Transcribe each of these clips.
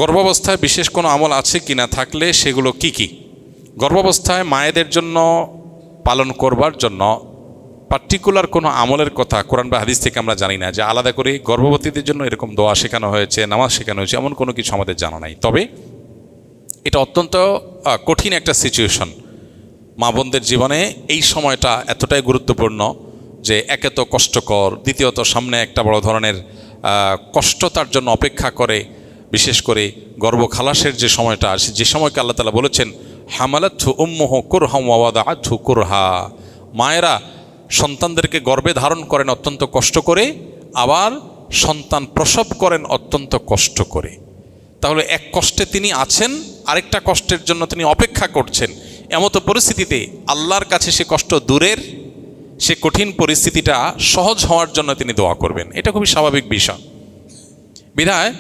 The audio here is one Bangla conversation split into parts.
গর্ভাবস্থায় বিশেষ কোনো আমল আছে কিনা, থাকলে সেগুলো কি কি? গর্ভাবস্থায় মায়েদের জন্য পালন করবার জন্য পার্টিকুলার কোনো আমলের কথা কোরআন বা হাদিস থেকে আমরা জানি না, যে আলাদা করে গর্ভবতীদের জন্য এরকম দোয়া শেখানো হয়েছে, নামাজ শেখানো হয়েছে, এমন কোনো কিছু আমাদের জানা নাই। তবে এটা অত্যন্ত কঠিন একটা সিচুয়েশন মা বোনদের জীবনে। এই সময়টা এতটাই গুরুত্বপূর্ণ যে একে তো কষ্টকর, দ্বিতীয়ত সামনে একটা বড় ধরনের কষ্ট তার জন্য অপেক্ষা করে। বিশেষ করে গর্ভখালাসের যে সময়টা আসে, যে সময়কে আল্লাহ তাআলা বলেছেন হামালাতহু উম্মুহু কুরহাম ওয়া ওয়াদাআতহু কুরহা, মায়েরা সন্তানদেরকে গর্ভে ধারণ করেন অত্যন্ত কষ্ট করে, আবার সন্তান প্রসব করেন অত্যন্ত কষ্ট করে। তাহলে এক কষ্টে তিনি আছেন, আরেকটা কষ্টের জন্য তিনি অপেক্ষা করছেন। এমতো পরিস্থিতিতে আল্লাহর কাছে সে কষ্ট দূরের, সে কঠিন পরিস্থিতিটা সহজ হওয়ার জন্য তিনি দোয়া করবেন। এটা খুবই স্বাভাবিক বিষয়। বিধায়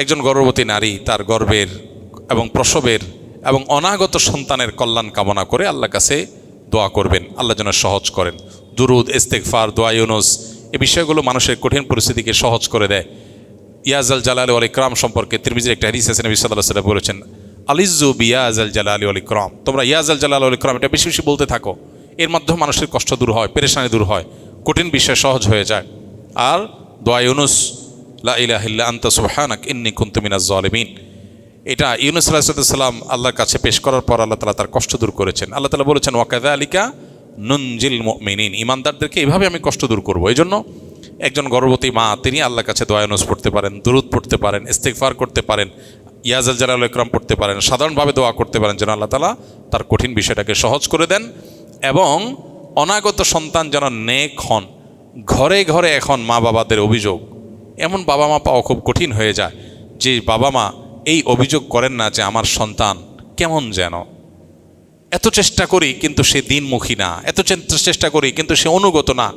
একজন গর্ভবতী নারী তার গর্ভের এবং প্রসবের এবং অনাগত সন্তানের কল্যাণ কামনা করে আল্লাহর কাছে দোয়া করবেন, আল্লাহ যেন সহজ করেন। দুরুদ, ইস্তেগফার, দোয়া ইউনুস, এই বিষয়গুলো মানুষের কঠিন পরিস্থিতিকে সহজ করে দেয়। ইয়াজাল জালালি ওয়াল ইকরাম সম্পর্কে তিরমিজির একটা হাদিস আছে, নবী সাল্লাল্লাহু আলাইহি ওয়াসাল্লাম বলেছেন আলিজ্জু বিয়াজাল জালালি ওয়াল ইকরাম, তোমরা ইয়াজাল জালালি ওয়াল ইকরাম এটা বেশি বেশি বলতে থাকো। এর মাধ্যমে মানুষের কষ্ট দূর হয়, পেরেশানি দূর হয়, কঠিন বিষয় সহজ হয়ে যায়। আর দোয়া ইউনুস, লা ইলাহা ইল্লা আনতা সুবহানাক ইন্নী কুনতু মিনাজ জালিমিন, এটা ইউনুস আলাইহিস সালাম আল্লাহর কাছে পেশ করার পর আল্লাহ তাআলা তার কষ্ট দূর করেছেন। আল্লাহ তাআলা বলেছেন ওয়া কাযালিকা নুনজিল মুমিনিন, ঈমানদারদেরকে এইভাবে আমি কষ্ট দূর করব। এই জন্য একজন গর্ভবতী মা তিনি আল্লাহর কাছে দোয়া ইউনুস পড়তে পারেন, দুরুদ পড়তে পারেন, ইস্তেগফার করতে পারেন, ইয়াজাল জালাল ওয়াল ইকরাম পড়তে পারেন, সাধারণভাবে দোয়া করতে পারেন যেন আল্লাহ তাআলা তার কঠিন বিষয়টাকে সহজ করে দেন এবং অনাগত সন্তান যেন নেক হন। ঘরে ঘরে এখন মা বাবাদের অভিযোগ, এমন বাবা মা পাওয়া খুব কঠিন হয়ে যায় যে বাবা মা এই অভিযোগ করেন না যে আমার সন্তান কেমন যেন, এত চেষ্টা করি কিন্তু সে দিনমুখী না, এত চেষ্টা করি কিন্তু সে অনুগত না,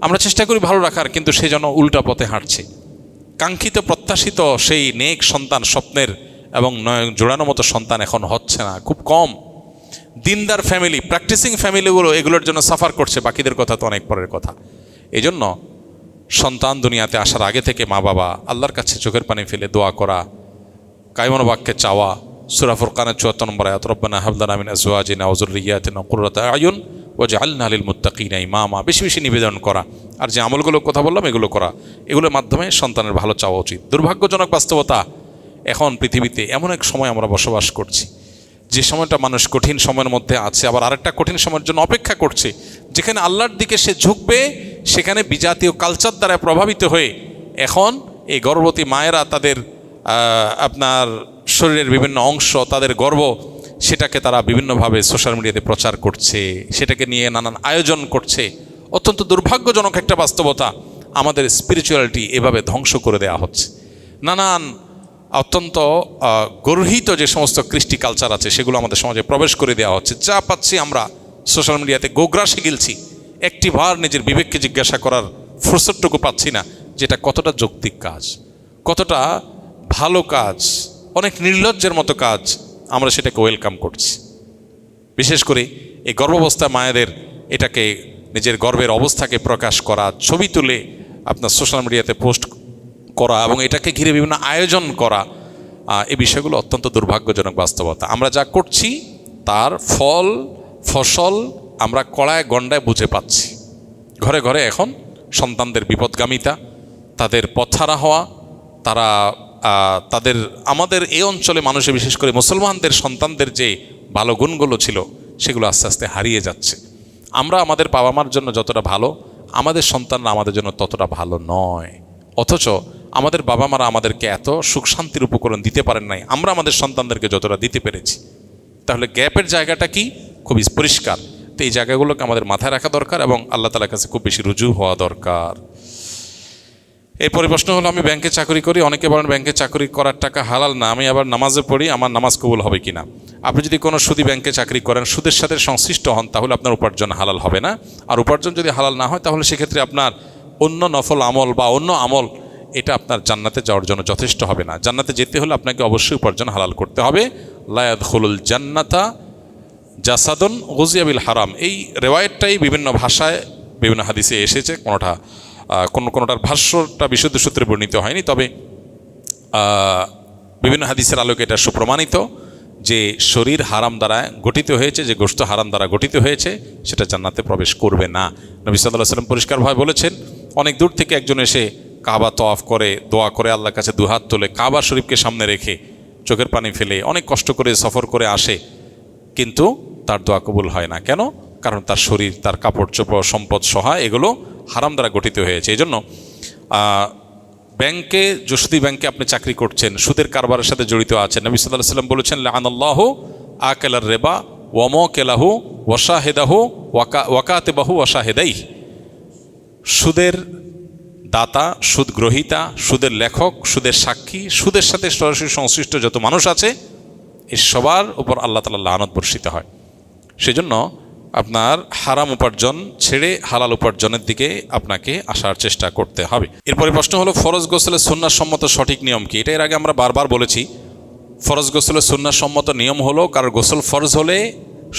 আমরা চেষ্টা করি ভালো রাখার কিন্তু সে যেন উল্টা পথে হাঁটছে। কাঙ্ক্ষিত প্রত্যাশিত সেই নেক সন্তান, স্বপ্নের এবং জোড়ানো মতো সন্তান এখন হচ্ছে না, খুব কম। দিনদার ফ্যামিলি, প্র্যাকটিসিং ফ্যামিলিগুলো এগুলোর জন্য সাফার করছে, বাকিদের কথা তো অনেক পরের কথা। এই জন্য সন্তান দুনিয়াতে আসার আগে থেকে মা বাবা আল্লাহর কাছে চোখের পানি ফেলে দোয়া করা, কায়মন বাক্যে চাওয়া। সূরা ফুরকানের ৭৪ নম্বর আয়াত, রব্বানা হাব লানা মিন আজওয়াজিনা ওয়া যুররিয়্যাতিনা কুররাতা আয়ুন ওয়াজআলনা লিল মুত্তাকিনা ইমামা, বেশি বেশি নিবেদন করা আর যে আমলগুলো কথা বললাম এগুলো করা, এগুলোর মাধ্যমে সন্তানের ভালো চাওয়া উচিত। দুর্ভাগ্যজনক বাস্তবতা, এখন পৃথিবীতে এমন এক সময় আমরা বসবাস করছি যে সময়টা মানুষ কঠিন সময়ের মধ্যে আছে, আবার আরেকটা কঠিন সময়ের জন্য অপেক্ষা করছে, যেখানে আল্লাহর দিকে সে ঝুঁকবে, সেখানে বিজাতীয় কালচার দ্বারা প্রভাবিত হয়ে এখন এই গর্ভবতী মায়েরা তাদের আপনার শরীরের বিভিন্ন অংশ, তাদের গর্ভ, সেটাকে তারা বিভিন্নভাবে সোশ্যাল মিডিয়াতে প্রচার করছে, সেটাকে নিয়ে নানান আয়োজন করছে। অত্যন্ত দুর্ভাগ্যজনক একটা বাস্তবতা, আমাদের স্পিরিচুয়ালিটি এভাবে ধ্বংস করে দেওয়া হচ্ছে। নানান অত্যন্ত গর্হিত যে সমস্ত কৃষ্টি কালচার আছে সেগুলো আমাদের সমাজে প্রবেশ করে দেওয়া হচ্ছে। যা পাচ্ছি আমরা সোশ্যাল মিডিয়াতে গোগ্রাসে গিলছি, একটিবার নিজের বিবেককে জিজ্ঞাসা করার ফুরসতটুকু পাচ্ছি না যেটা কতটা যৌক্তিক কাজ, কতটা ভালো কাজ, অনেক নির্লজ্জের মতো কাজ, আমরা সেটাকে ওয়েলকাম করছি। বিশেষ করে এই গর্ভাবস্থা মায়েদের এটাকে নিজের গর্ভের অবস্থাকে প্রকাশ করা, ছবি তুলে আপনার সোশ্যাল মিডিয়াতে পোস্ট করা এবং এটাকে ঘিরে বিভিন্ন আয়োজন করা, এই বিষয়গুলো অত্যন্ত দুর্ভাগ্যজনক বাস্তবতা। আমরা যা করছি তার ফসল আমরা কড়ায় গণ্ডায় বুঝে পাচ্ছি। ঘরে ঘরে এখন সন্তানদের বিপদগামিতা, তাদের পথহারা হওয়া, তারা আমাদের এই অঞ্চলে মানুষের বিশেষ করে মুসলমানদের সন্তানদের যে ভালো গুণগুলো ছিল সেগুলো আস্তে আস্তে হারিয়ে যাচ্ছে। আমরা আমাদের বাবা মার জন্য যতটা ভালো, আমাদের সন্তানরা আমাদের জন্য ততটা ভালো নয়। অথচ আমাদের বাবা মারা আমাদেরকে এত সুখ শান্তির উপকরণ দিতে পারেন নাই, আমরা আমাদের সন্তানদেরকে যতটা দিতে পেরেছি। তাহলে গ্যাপের জায়গাটা কি খুবই পরিষ্কার। তো এই জায়গাগুলোকে আমাদের মাথায় রাখা দরকার এবং আল্লাহ তাআলার কাছে খুব বেশি রুজু হওয়া দরকার। এরপরে প্রশ্ন হলো, আমি ব্যাংকে চাকরি করি, অনেকে বলেন ব্যাংকে চাকরি করার টাকা হালাল না, আমি আবার নামাজে পড়ি, আমার নামাজ কবুল হবে কিনা? আপনি যদি কোনো সুদী ব্যাংকে চাকরি করেন, সুদের সাথে সংশ্লিষ্ট হন, তাহলে আপনার উপার্জন হালাল হবে না। আর উপার্জন যদি হালাল না হয় তাহলে সেক্ষেত্রে আপনার অন্য নফল আমল বা অন্য আমল এটা আপনার জান্নাতে যাওয়ার জন্য যথেষ্ট হবে না। জান্নাতে যেতে হলে আপনাকে অবশ্যই উপার্জন হালাল করতে হবে। লা ইয়াদখুলুল জান্নাতা জাসাদুন গুযিয়া বিল হারাম, এই রেওয়ায়েতটাই বিভিন্ন ভাষায় বিভিন্ন হাদিসে এসেছে। কোনোটার ভাষ্যটা বিশুদ্ধ সূত্রে বর্ণিত হয়নি, তবে বিভিন্ন হাদিসের আলোকে এটা সুপ্রমাণিত যে শরীর হারাম দ্বারা গঠিত হয়েছে, যে গোশত হারাম দ্বারা গঠিত হয়েছে, সেটা জান্নাতে প্রবেশ করবে না। নবী সাল্লাল্লাহু আলাইহি ওয়াসাল্লাম পরিষ্কারভাবে বলেছেন, অনেক দূর থেকে একজন এসে কাবা তওয়াফ করে, দোয়া করে, আল্লাহর কাছে দুহাত তোলে, কাবা শরীফকে সামনে রেখে চোখের পানি ফেলে অনেক কষ্ট করে সফর করে আসে, কিন্তু তার দোয়া কবুল হয় না। কেন? কারণ তার শরীর, তার কাপড় চোপড়, সম্পদ সহায় এগুলো হারাম দ্বারা গঠিত হয়েছে। এই জন্য ব্যাংকে, যশোদী ব্যাংকে আপনি চাকরি করছেন, সুদের কারবারের সাথে জড়িত আছেন, নবী সাল্লাল্লাহু আলাইহি ওয়াসাল্লাম বলেছেন, লাআনাল্লাহু আকালার রিবা ওয়া মুকিলাহু ওয়া শাহিদাহু ওয়া কাতিবাহু ওয়া শাহিদাইহি। সুদের দাতা, সুদ গ্রহীতা, সুদের লেখক, সুদের সাক্ষী, সুদের সাথে সরাসরি সংশ্লিষ্ট যত মানুষ আছে, এই সবার উপর আল্লাহ তাআলা লানত বর্ষিত হয়। সেজন্য আপনার হারাম উপার্জন ছেড়ে হালাল উপার্জনের দিকে আপনাকে আসার চেষ্টা করতে হবে। এরপরে প্রশ্ন হলো, ফরজ গোসলের সুন্নাহ সম্মত সঠিক নিয়ম কি? এটা এর আগে আমরা বারবার বলেছি। ফরজ গোসলের সুন্নাহ সম্মত নিয়ম হলো, কারণ গোসল ফরজ হলে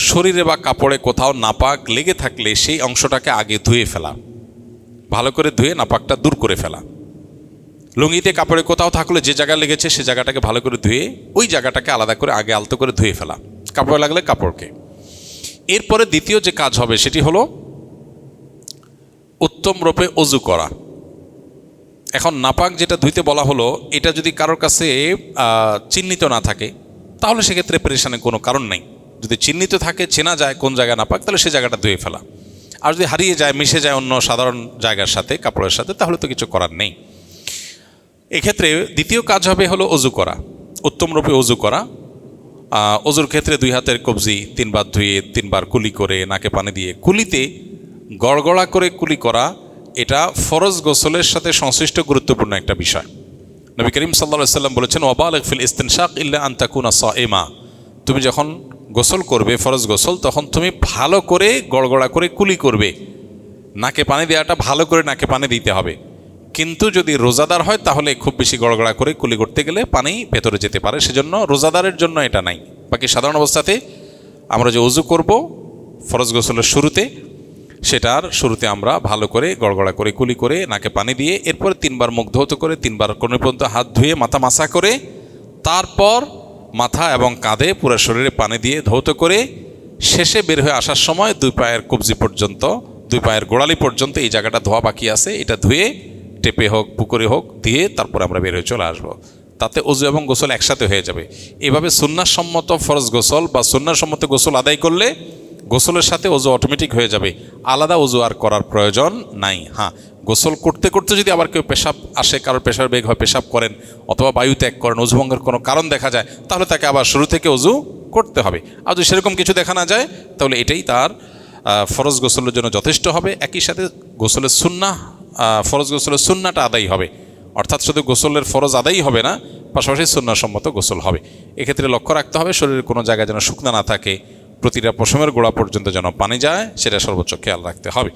শরীরে বা কাপড়ে কোথাও নাপাক লেগে থাকলে সেই অংশটাকে আগে ধুয়ে ফেলা, ভালো করে ধুয়ে নাপাকটা দূর করে ফেলা। লুঙ্গিতে কাপড়ে কোথাও থাকলে যে জায়গা লেগেছে সে জায়গাটাকে ভালো করে ধুয়ে ওই জায়গাটাকে আলাদা করে আগে আলতো করে ধুয়ে ফেলা, কাপড়ে লাগলে কাপড়কে। এরপরে দ্বিতীয় যে কাজ হবে সেটি হলো উত্তম রূপে অজু করা। এখন নাপাক যেটা ধুইতে বলা হলো, এটা যদি কারোর কাছে চিহ্নিত না থাকে তাহলে সেক্ষেত্রে পেরেশানের কোনো কারণ নেই। যদি চিহ্নিত থাকে, চেনা যায় কোন জায়গা নাপাক, তাহলে সে জায়গাটা ধুয়ে ফেলা। আর যদি হারিয়ে যায়, মিশে যায় অন্য সাধারণ জায়গার সাথে, কাপড়ের সাথে, তাহলে তো কিছু করার নেই। এক্ষেত্রে দ্বিতীয় কাজ হবে হলো অজু করা, উত্তম রূপে অজু করা। অজুর ক্ষেত্রে 2 হাতের কবজি 3 বার ধুয়ে 3 বার কুলি করে নাকে পানি দিয়ে, কুলিতে গড়গড়া করে কুলি করা, এটা ফরজ গোসলের সাথে সংশ্লিষ্ট গুরুত্বপূর্ণ একটা বিষয়। নবী করিম সাল্লাল্লাহু আলাইহি ওয়াসাল্লাম বলেছেন, ওয়াবালিগ ফিল ইস্তিনশাক ইল্লা আন তাকুনা সাইমা। তুমি যখন গোসল করবে, ফরজ গোসল, তখন তুমি ভালো করে গড়গড়া করে কুলি করবে। নাকে পানি দেওয়াটা ভালো করে নাকে পানি দিতে হবে। কিন্তু যদি রোজাদার হয় তাহলে খুব বেশি গড়গড়া করে কুলি করতে গেলে পানি ভেতরে যেতে পারে, সেজন্য রোজাদারের জন্য এটা নাই। বাকি সাধারণ অবস্থাতে আমরা যে অজু করব ফরজ গোসলের শুরুতে, সেটার শুরুতে আমরা ভালো করে গড়গড়া করে কুলি করে নাকে পানি দিয়ে, এরপরে 3 বার মুখ ধৌত করে 3 বার কোণ পর্যন্ত হাত ধুয়ে মাথা মাসা করে, তারপর মাথা এবং কাঁধে পুরো শরীরে পানি দিয়ে ধৌত করে, শেষে বের হয়ে আসার সময় 2 পায়ের কবজি পর্যন্ত, 2 পায়ের গোড়ালি পর্যন্ত এই জায়গাটা ধোয়া বাকি আছে, এটা ধুয়ে টেপে হোক পুকুরে হোক দিয়ে তারপর আমরা বের হয়ে চলে আসবো। তাতে অজু এবং গোসল একসাথে হয়ে যাবে। এভাবে সুন্নাহসম্মত ফরজ গোসল বা সুন্নাহসম্মত গোসল আদায় করলে গোসলের সাথে অজু অটোমেটিক হয়ে যাবে, আলাদা অজু আর করার প্রয়োজন নাই। হ্যাঁ, গোসল করতে করতে যদি আবার কেউ পেশাব আসে, কারোর পেশার বেগ হয়, পেশাব করেন অথবা বায়ু ত্যাগ করেন, অজুভঙ্গের কোনো কারণ দেখা যায়, তাহলে তাকে আবার শুরু থেকে অজু করতে হবে। আর যদি সেরকম কিছু দেখা না যায় তাহলে এটাই তার ফরজ গোসলের জন্য যথেষ্ট হবে। একই সাথে গোসলের সুন্নাহ, ফরজ গোসলের সুন্নাটা আদায় হবে, অর্থাৎ শুধু গোসলের ফরজ আদায়ই হবে না, পাশাপাশি সুন্নাহসম্মত গোসল হবে। এক্ষেত্রে লক্ষ্য রাখতে হবে শরীরের কোনো জায়গায় যেন শুকনা না থাকে, প্রতিটা পশমের গোড়া পর্যন্ত যেন পানি যায়, সেটা সর্বোচ্চ খেয়াল রাখতে হবে।